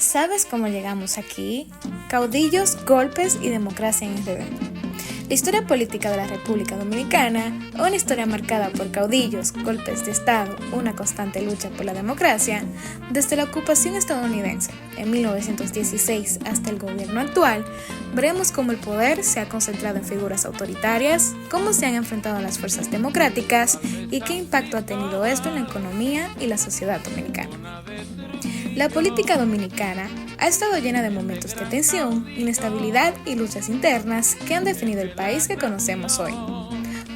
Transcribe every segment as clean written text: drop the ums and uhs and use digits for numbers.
¿Sabes cómo llegamos aquí? Caudillos, golpes y democracia en RD. La historia política de la República Dominicana, una historia marcada por caudillos, golpes de Estado, una constante lucha por la democracia, desde la ocupación estadounidense en 1916 hasta el gobierno actual, veremos cómo el poder se ha concentrado en figuras autoritarias, cómo se han enfrentado las fuerzas democráticas y qué impacto ha tenido esto en la economía y la sociedad dominicana. La política dominicana ha estado llena de momentos de tensión, inestabilidad y luchas internas que han definido el país que conocemos hoy.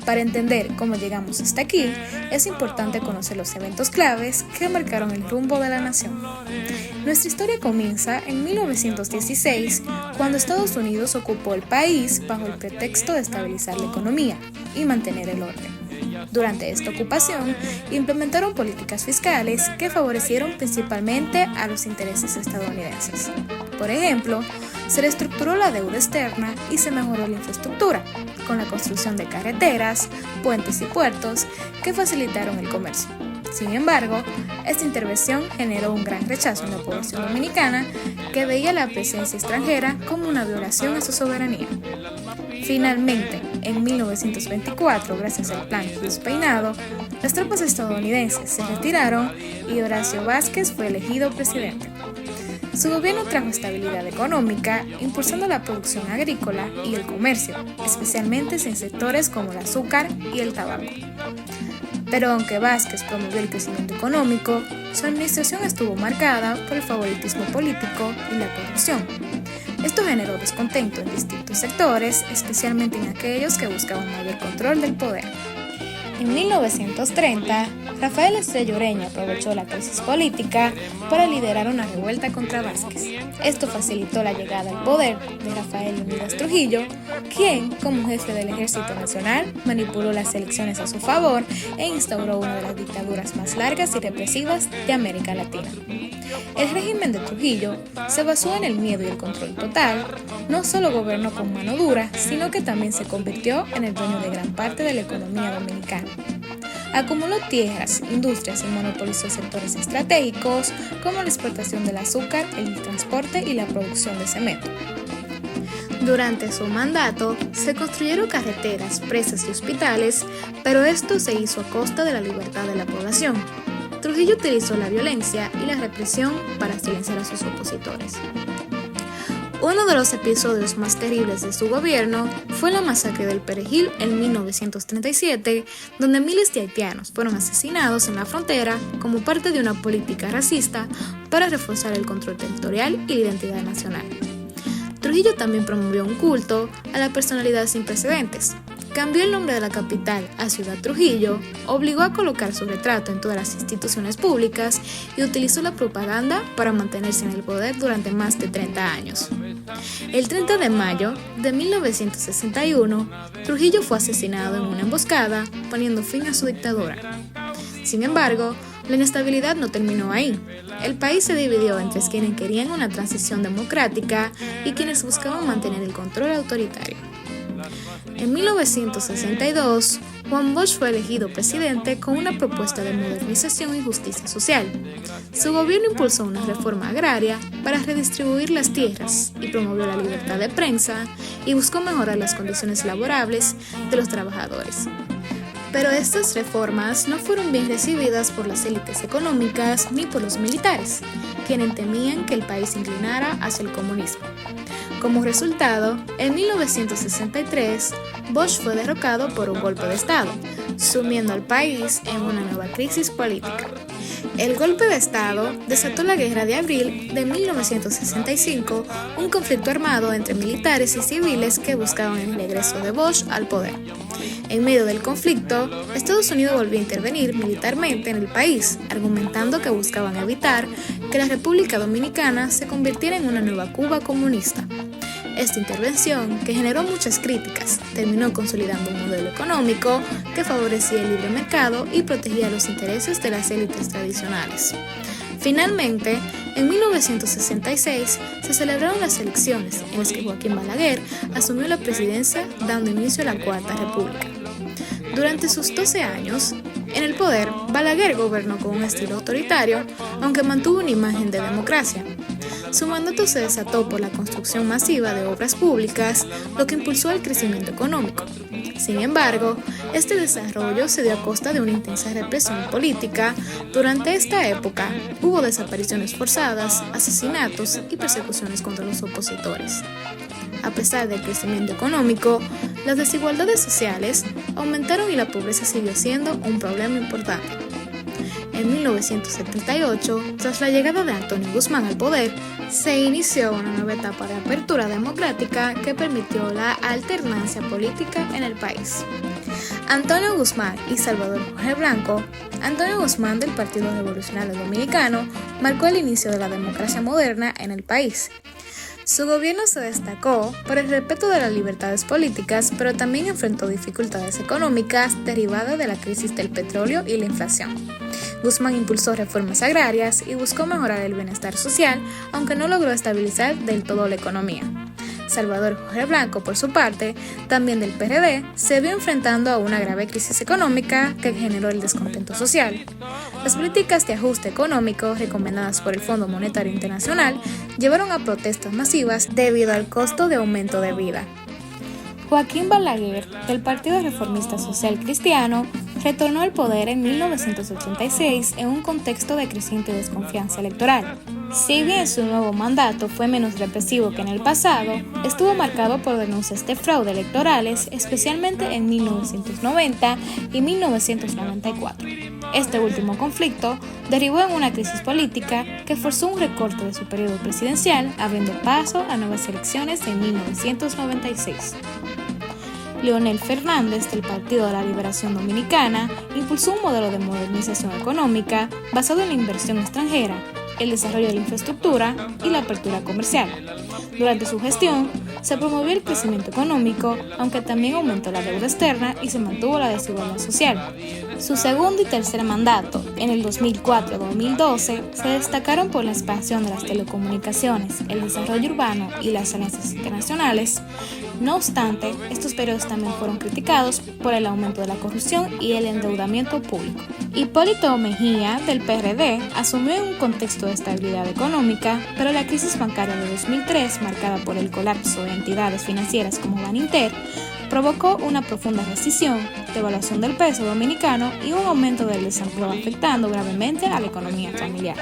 Para entender cómo llegamos hasta aquí, es importante conocer los eventos claves que marcaron el rumbo de la nación. Nuestra historia comienza en 1916, cuando Estados Unidos ocupó el país bajo el pretexto de estabilizar la economía y mantener el orden. Durante esta ocupación, implementaron políticas fiscales que favorecieron principalmente a los intereses estadounidenses. Por ejemplo, se reestructuró la deuda externa y se mejoró la infraestructura, con la construcción de carreteras, puentes y puertos que facilitaron el comercio. Sin embargo, esta intervención generó un gran rechazo en la población dominicana que veía la presencia extranjera como una violación a su soberanía. Finalmente, en 1924, gracias al Plan Cruz Peinado, las tropas estadounidenses se retiraron y Horacio Vázquez fue elegido presidente. Su gobierno trajo estabilidad económica, impulsando la producción agrícola y el comercio, especialmente en sectores como el azúcar y el tabaco. Pero aunque Vázquez promovió el crecimiento económico, su administración estuvo marcada por el favoritismo político y la corrupción. Esto generó descontento en distintos sectores, especialmente en aquellos que buscaban mayor control del poder. En 1930, Rafael Estrella Ureña aprovechó la crisis política para liderar una revuelta contra Vázquez. Esto facilitó la llegada al poder de Rafael Leónidas Trujillo, quien, como jefe del Ejército Nacional, manipuló las elecciones a su favor e instauró una de las dictaduras más largas y represivas de América Latina. El régimen de Trujillo se basó en el miedo y el control total. No solo gobernó con mano dura, sino que también se convirtió en el dueño de gran parte de la economía dominicana. Acumuló tierras, industrias y monopolizó sectores estratégicos como la exportación del azúcar, el transporte y la producción de cemento. Durante su mandato, se construyeron carreteras, presas y hospitales, pero esto se hizo a costa de la libertad de la población. Trujillo utilizó la violencia y la represión para silenciar a sus opositores. Uno de los episodios más terribles de su gobierno fue la masacre del Perejil en 1937, donde miles de haitianos fueron asesinados en la frontera como parte de una política racista para reforzar el control territorial y la identidad nacional. Trujillo también promovió un culto a la personalidad sin precedentes. Cambió el nombre de la capital a Ciudad Trujillo, obligó a colocar su retrato en todas las instituciones públicas y utilizó la propaganda para mantenerse en el poder durante más de 30 años. El 30 de mayo de 1961, Trujillo fue asesinado en una emboscada, poniendo fin a su dictadura. Sin embargo, la inestabilidad no terminó ahí. El país se dividió entre quienes querían una transición democrática y quienes buscaban mantener el control autoritario. En 1962, Juan Bosch fue elegido presidente con una propuesta de modernización y justicia social. Su gobierno impulsó una reforma agraria para redistribuir las tierras y promovió la libertad de prensa y buscó mejorar las condiciones laborables de los trabajadores. Pero estas reformas no fueron bien recibidas por las élites económicas ni por los militares, quienes temían que el país se inclinara hacia el comunismo. Como resultado, en 1963, Bosch fue derrocado por un golpe de Estado, sumiendo al país en una nueva crisis política. El golpe de Estado desató la Guerra de Abril de 1965, un conflicto armado entre militares y civiles que buscaban el regreso de Bosch al poder. En medio del conflicto, Estados Unidos volvió a intervenir militarmente en el país, argumentando que buscaban evitar que la República Dominicana se convirtiera en una nueva Cuba comunista. Esta intervención, que generó muchas críticas, terminó consolidando un modelo económico que favorecía el libre mercado y protegía los intereses de las élites tradicionales. Finalmente, en 1966 se celebraron las elecciones en las que Joaquín Balaguer asumió la presidencia, dando inicio a la Cuarta República. Durante sus 12 años en el poder, Balaguer gobernó con un estilo autoritario, aunque mantuvo una imagen de democracia. Su mandato se desató por la construcción masiva de obras públicas, lo que impulsó el crecimiento económico. Sin embargo, este desarrollo se dio a costa de una intensa represión política. Durante esta época, hubo desapariciones forzadas, asesinatos y persecuciones contra los opositores. A pesar del crecimiento económico, las desigualdades sociales aumentaron y la pobreza siguió siendo un problema importante. En 1978, tras la llegada de Antonio Guzmán al poder, se inició una nueva etapa de apertura democrática que permitió la alternancia política en el país. Antonio Guzmán y Salvador Jorge Blanco. Antonio Guzmán, del Partido Revolucionario Dominicano, marcó el inicio de la democracia moderna en el país. Su gobierno se destacó por el respeto de las libertades políticas, pero también enfrentó dificultades económicas derivadas de la crisis del petróleo y la inflación. Guzmán impulsó reformas agrarias y buscó mejorar el bienestar social, aunque no logró estabilizar del todo la economía. Salvador Jorge Blanco, por su parte, también del PRD, se vio enfrentando a una grave crisis económica que generó el descontento social. Las políticas de ajuste económico recomendadas por el Fondo Monetario Internacional llevaron a protestas masivas debido al costo de aumento de vida. Joaquín Balaguer, del Partido Reformista Social Cristiano, retornó al poder en 1986 en un contexto de creciente desconfianza electoral. Si bien su nuevo mandato fue menos represivo que en el pasado, estuvo marcado por denuncias de fraude electorales, especialmente en 1990 y 1994. Este último conflicto derivó en una crisis política que forzó un recorte de su periodo presidencial, abriendo paso a nuevas elecciones en 1996. Leonel Fernández, del Partido de la Liberación Dominicana, impulsó un modelo de modernización económica basado en la inversión extranjera, el desarrollo de la infraestructura y la apertura comercial. Durante su gestión, se promovió el crecimiento económico, aunque también aumentó la deuda externa y se mantuvo la desigualdad social. Su segundo y tercer mandato, en el 2004-2012, se destacaron por la expansión de las telecomunicaciones, el desarrollo urbano y las alianzas internacionales. No obstante, estos periodos también fueron criticados por el aumento de la corrupción y el endeudamiento público. Hipólito Mejía, del PRD, asumió en un contexto de estabilidad económica, pero la crisis bancaria de 2003, marcada por el colapso de entidades financieras como Baninter, provocó una profunda recesión, devaluación del peso dominicano y un aumento del desempleo, afectando gravemente a la economía familiar.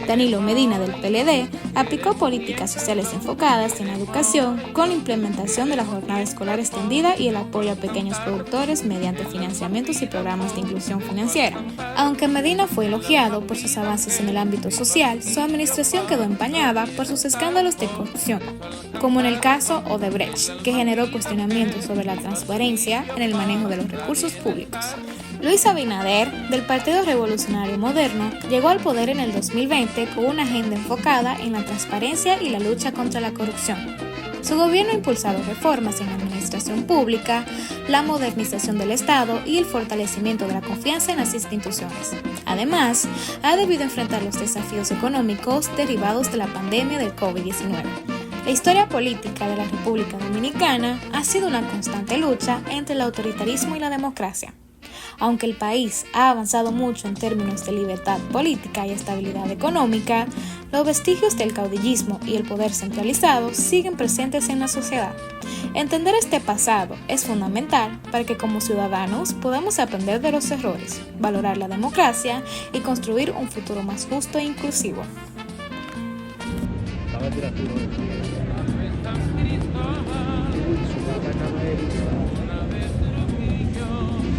Danilo Medina, del PLD, aplicó políticas sociales enfocadas en la educación con la implementación de la jornada escolar extendida y el apoyo a pequeños productores mediante financiamientos y programas de inclusión financiera. Aunque Medina fue elogiado por sus avances en el ámbito social, su administración quedó empañada por sus escándalos de corrupción, como en el caso Odebrecht, que generó cuestionamientos sobre la transparencia en el manejo de los recursos públicos. Luis Abinader, del Partido Revolucionario Moderno, llegó al poder en el 2020 con una agenda enfocada en la transparencia y la lucha contra la corrupción. Su gobierno ha impulsado reformas en la administración pública, la modernización del Estado y el fortalecimiento de la confianza en las instituciones. Además, ha debido enfrentar los desafíos económicos derivados de la pandemia del COVID-19. La historia política de la República Dominicana ha sido una constante lucha entre el autoritarismo y la democracia. Aunque el país ha avanzado mucho en términos de libertad política y estabilidad económica, los vestigios del caudillismo y el poder centralizado siguen presentes en la sociedad. Entender este pasado es fundamental para que como ciudadanos podamos aprender de los errores, valorar la democracia y construir un futuro más justo e inclusivo.